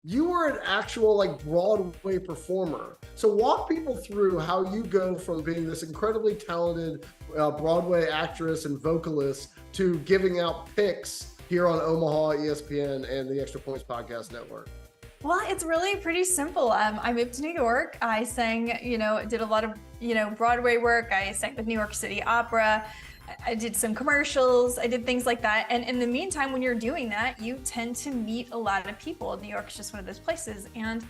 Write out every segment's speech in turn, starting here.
you were an actual like Broadway performer. So walk people through how you go from being this incredibly talented Broadway actress and vocalist to giving out picks here on Omaha ESPN and the Extra Points Podcast Network. Well, it's really pretty simple. I moved to New York. I sang, did a lot of, Broadway work. I sang with New York City Opera. I did some commercials. I did things like that. And in the meantime, when you're doing that, you tend to meet a lot of people. New York's just one of those places. And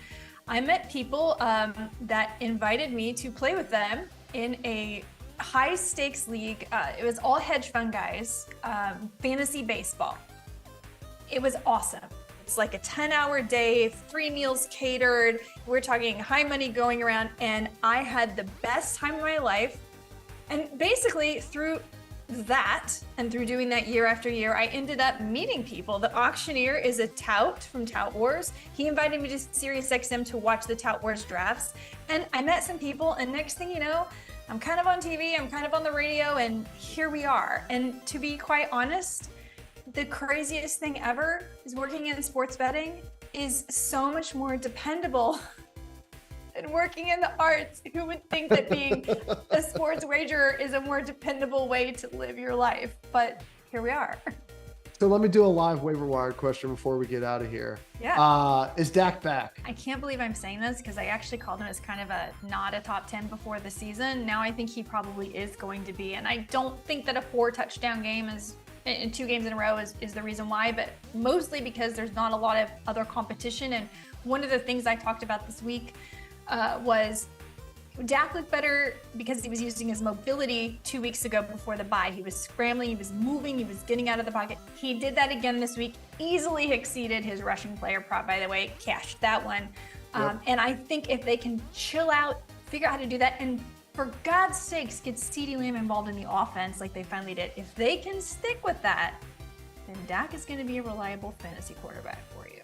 I met people that invited me to play with them in a high stakes league. It was all hedge fund guys, fantasy baseball. It was awesome. It's like a 10-hour day, 3 meals catered. We're talking high money going around, and I had the best time of my life. And basically through that and through doing that year after year, I ended up meeting people. The auctioneer is a tout from Tout Wars. He invited me to SiriusXM to watch the Tout Wars drafts. And I met some people, and next thing you know, I'm kind of on TV, I'm kind of on the radio, and here we are. And to be quite honest, the craziest thing ever is working in sports betting is so much more dependable than working in the arts. Who would think that being a sports wagerer is a more dependable way to live your life? But here we are. So let me do a live waiver wire question before we get out of here. Yeah. Is Dak back? I can't believe I'm saying this because I actually called him as kind of a not a top 10 before the season. Now I think he probably is going to be. And I don't think that a 4-touchdown game is in 2 games in a row is the reason why, but mostly because there's not a lot of other competition. And one of the things I talked about this week was Dak looked better because he was using his mobility 2 weeks ago before the bye. He was scrambling, he was moving, he was getting out of the pocket. He did that again this week, easily exceeded his rushing player prop, by the way, cashed that one. Yep. And I think if they can chill out, figure out how to do that, and for God's sakes, get CeeDee Lamb involved in the offense like they finally did. If they can stick with that, then Dak is going to be a reliable fantasy quarterback for you.